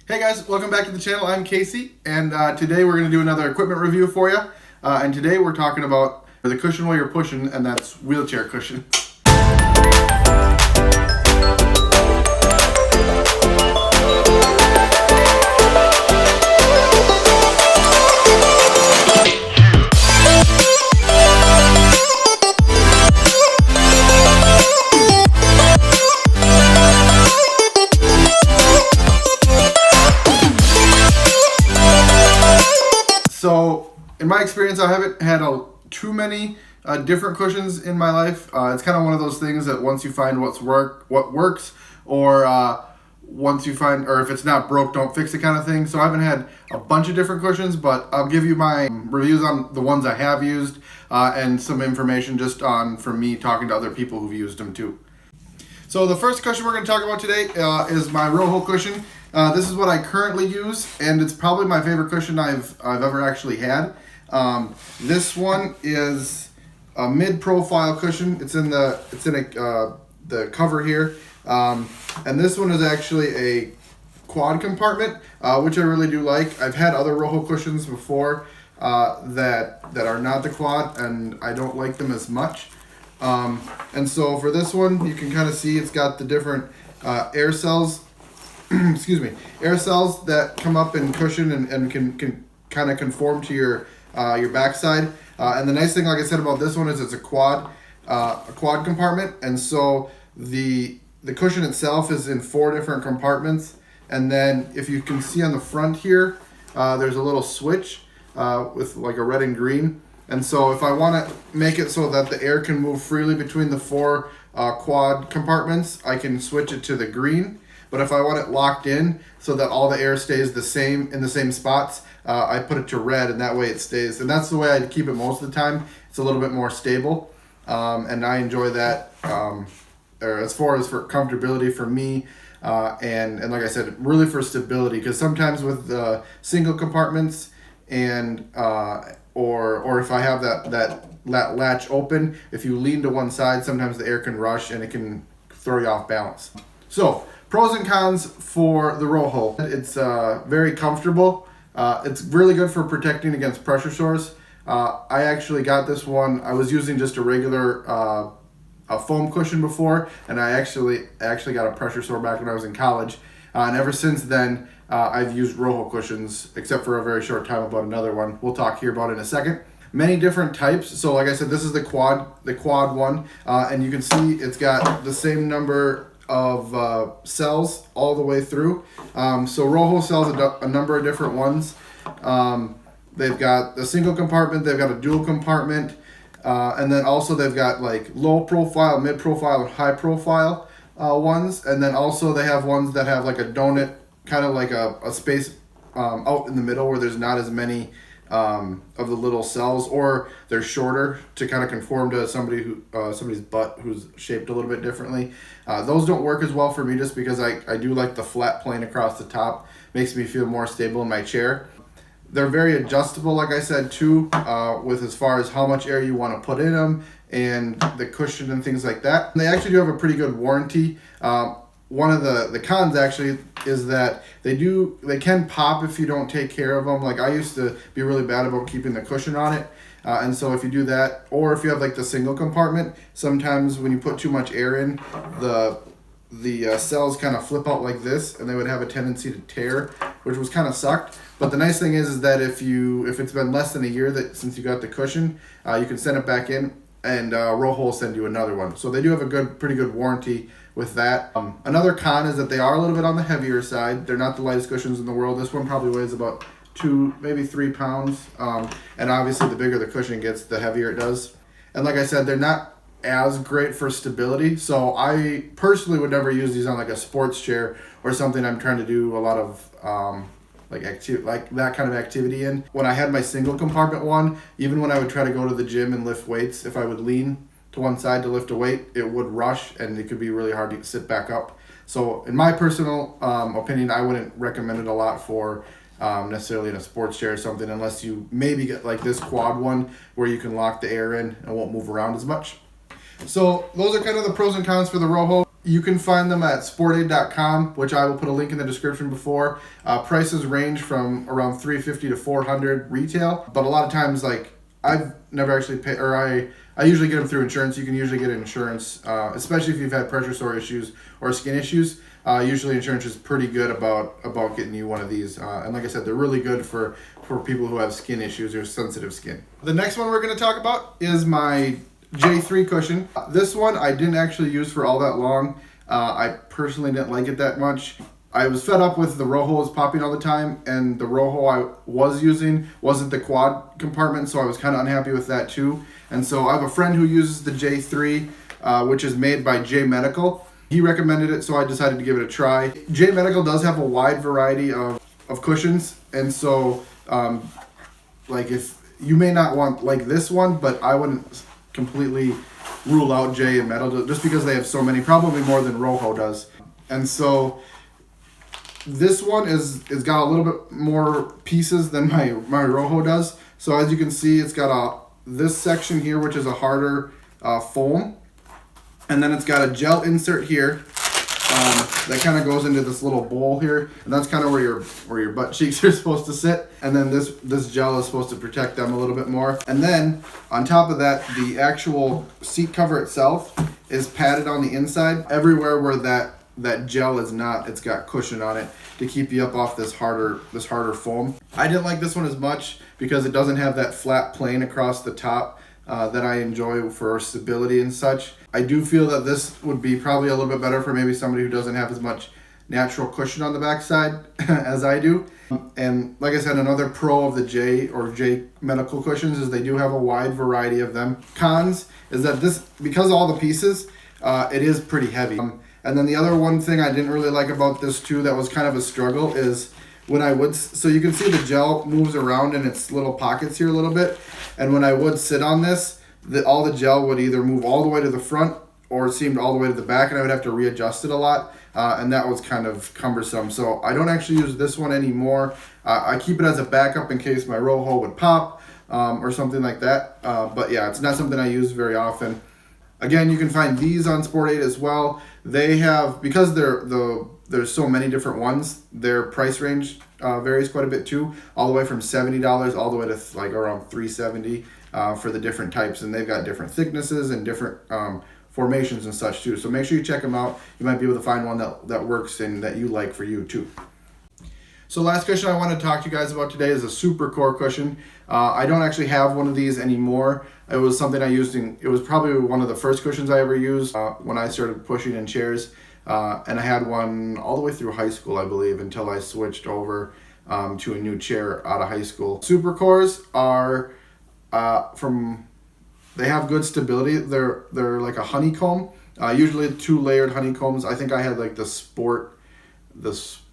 Hey guys, welcome back to the channel. I'm Casey, and today we're going to do another equipment review for you. And today we're talking about the cushion while you're pushing, and that's wheelchair cushion. So, in my experience, I haven't had too many different cushions in my life. It's kind of one of those things that once you find what works, or once you find, or if it's not broke, don't fix it kind of thing. So I haven't had a bunch of different cushions, but I'll give you my reviews on the ones I have used and some information just on from me talking to other people who've used them too. So the first cushion we're going to talk about today is my Rojo Cushion. This is what I currently use, and it's probably my favorite cushion I've ever actually had. This one is a mid-profile cushion. It's in the cover here, and this one is actually a quad compartment, which I really do like. I've had other Rojo cushions before that are not the quad, and I don't like them as much. And so for this one, you can kind of see it's got the different air cells. Excuse me, air cells that come up and cushion and can kind of conform to your backside. And the nice thing, like I said, about this one is it's a quad compartment, and so the cushion itself is in 4 different compartments. And then if you can see on the front here, there's a little switch with like a red and green. And so if I want to make it so that the air can move freely between the 4 quad compartments, I can switch it to the green. But if I want it locked in so that all the air stays the same in the same spots, I put it to red, and that way it stays. And that's the way I keep it most of the time. It's a little bit more stable, and I enjoy that. Or as far as for comfortability for me, and like I said, really for stability. Because sometimes with single compartments and or if I have that latch open, if you lean to one side, sometimes the air can rush and it can throw you off balance. So, pros and cons for the Rojo. It's very comfortable. It's really good for protecting against pressure sores. I actually got this one. I was using just a regular a foam cushion before, and I actually got a pressure sore back when I was in college. And ever since then, I've used Rojo cushions, except for a very short time about another one. We'll talk here about it in a second. Many different types. So like I said, this is the quad one, and you can see it's got the same number of cells all the way through. So Rojo sells a number of different ones. They've got the single compartment, they've got a dual compartment, and then also they've got like low profile, mid profile, and high profile ones. And then also they have ones that have like a donut, kind of like a space out in the middle where there's not as many of the little cells, or they're shorter to kind of conform to somebody's butt who's shaped a little bit differently. Those don't work as well for me just because I do like the flat plane across the top. Makes me feel more stable in my chair. They're very adjustable, like I said, too, with as far as how much air you want to put in them and the cushion and things like that. And they actually do have a pretty good warranty. One of the cons actually is that they can pop if you don't take care of them. Like I used to be really bad about keeping the cushion on it. And so if you do that, or if you have like the single compartment, sometimes when you put too much air in, the cells kind of flip out like this, and they would have a tendency to tear, which was kind of sucked. But the nice thing is that if it's been less than a year since you got the cushion, you can send it back in, and Rojo will send you another one. So they do have a pretty good warranty with that. Another con is that they are a little bit on the heavier side. They're not the lightest cushions in the world. This one probably weighs about 2, maybe 3 pounds. And obviously the bigger the cushion gets, the heavier it does. And like I said, they're not as great for stability. So I personally would never use these on like a sports chair or something I'm trying to do a lot of like that kind of activity in. When I had my single compartment one, even when I would try to go to the gym and lift weights, if I would lean to one side to lift a weight, it would rush and it could be really hard to sit back up. So in my personal opinion, I wouldn't recommend it a lot for necessarily in a sports chair or something, unless you maybe get like this quad one where you can lock the air in and won't move around as much. So those are kind of the pros and cons for the Rojo. You can find them at sportaid.com, which I will put a link in the description before. Prices range from around $350 to $400 retail, but a lot of times, like, I've never actually paid, or I usually get them through insurance. You can usually get insurance, especially if you've had pressure sore issues or skin issues. Usually insurance is pretty good about getting you one of these. And like I said, they're really good for people who have skin issues or sensitive skin. The next one we're going to talk about is my J3 cushion. This one I didn't actually use for all that long. I personally didn't like it that much. I was fed up with the Rojos popping all the time, and the Rojo I was using wasn't the quad compartment, so I was kind of unhappy with that too. And so I have a friend who uses the J3, which is made by J Medical. He recommended it, so I decided to give it a try. J Medical does have a wide variety of cushions, and so like, if you may not want like this one, but I wouldn't completely rule out J and Metal just because they have so many, probably more than Rojo does. And so this one is got a little bit more pieces than my Rojo does. So as you can see, it's got this section here, which is a harder foam, and then it's got a gel insert here that kind of goes into this little bowl here, and that's kind of where your butt cheeks are supposed to sit. And then this gel is supposed to protect them a little bit more. And then on top of that, the actual seat cover itself is padded on the inside. Everywhere where that gel is not, it's got cushion on it to keep you up off this harder foam. I didn't like this one as much because it doesn't have that flat plane across the top that I enjoy for stability and such. I do feel that this would be probably a little bit better for maybe somebody who doesn't have as much natural cushion on the backside as I do. And like I said, another pro of the J Medical cushions is they do have a wide variety of them. Cons is that this, because of all the pieces, it is pretty heavy. And then the other one thing I didn't really like about this too, that was kind of a struggle, is when I would, so you can see the gel moves around in its little pockets here a little bit. And when I would sit on this, all the gel would either move all the way to the front or it seemed all the way to the back, and I would have to readjust it a lot. And that was kind of cumbersome. So I don't actually use this one anymore. I keep it as a backup in case my Rojo would pop or something like that. But yeah, it's not something I use very often. Again, you can find these on Sportaid as well. They have, because there's so many different ones, their price range varies quite a bit too, all the way from $70 all the way to like around $370 for the different types, and they've got different thicknesses and different formations and such too. So make sure you check them out. You might be able to find one that works and that you like for you too. So last cushion I want to talk to you guys about today is a SuperCore cushion. I don't actually have one of these anymore. It was something I used it was probably one of the first cushions I ever used when I started pushing in chairs. And I had one all the way through high school, I believe, until I switched over to a new chair out of high school. SuperCores are they have good stability. They're like a honeycomb, usually 2 layered honeycombs. I think I had like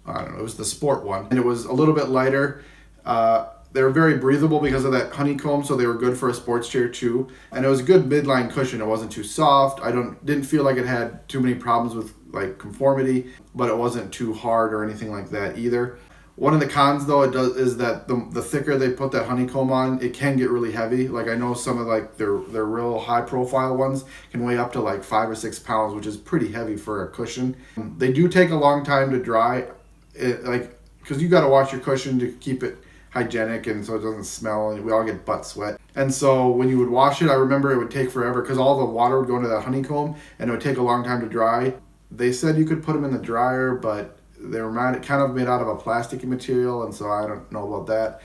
I don't know, it was the sport one, and it was a little bit lighter. They were very breathable because of that honeycomb, so they were good for a sports chair too. And it was a good midline cushion. It wasn't too soft. Didn't feel like it had too many problems with like conformity, but it wasn't too hard or anything like that either. One of the cons though is that the thicker they put that honeycomb on, it can get really heavy. Like I know some of like their real high profile ones can weigh up to like 5 or 6 pounds, which is pretty heavy for a cushion. They do take a long time to dry, because you got to wash your cushion to keep it hygienic and so it doesn't smell, and we all get butt sweat. And so when you would wash it, I remember it would take forever because all the water would go into that honeycomb and it would take a long time to dry. They said you could put them in the dryer, but they were kind of made out of a plasticky material, and so I don't know about that.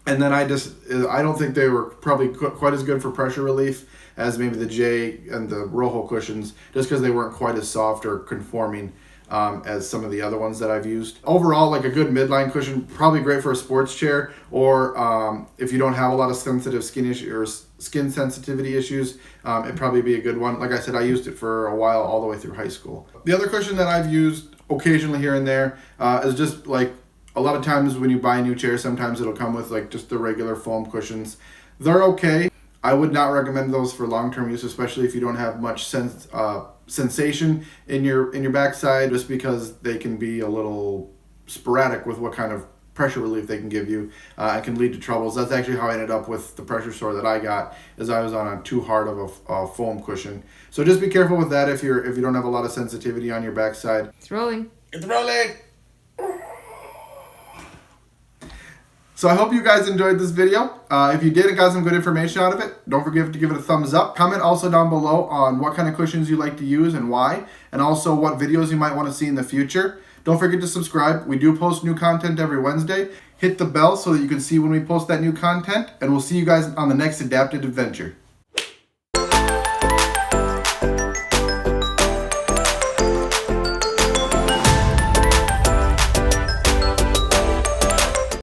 And then I don't think they were probably quite as good for pressure relief as maybe the J and the Rojo cushions, just because they weren't quite as soft or conforming as some of the other ones that I've used. Overall, like a good midline cushion, probably great for a sports chair, or if you don't have a lot of sensitive skin issues or skin sensitivity issues, it'd probably be a good one. Like I said, I used it for a while all the way through high school. The other cushion that I've used occasionally here and there is just like, a lot of times when you buy a new chair, sometimes it'll come with like just the regular foam cushions. They're okay. I would not recommend those for long-term use, especially if you don't have much sensation in your backside, just because they can be a little sporadic with what kind of pressure relief they can give you. It can lead to troubles. That's actually how I ended up with the pressure sore that I got, is I was on a too hard of a foam cushion. So just be careful with that if you don't have a lot of sensitivity on your backside. It's rolling. It's rolling. So I hope you guys enjoyed this video. If you did and got some good information out of it, don't forget to give it a thumbs up. Comment also down below on what kind of cushions you like to use and why, and also what videos you might want to see in the future. Don't forget to subscribe. We do post new content every Wednesday. Hit the bell so that you can see when we post that new content, and we'll see you guys on the next adapted adventure.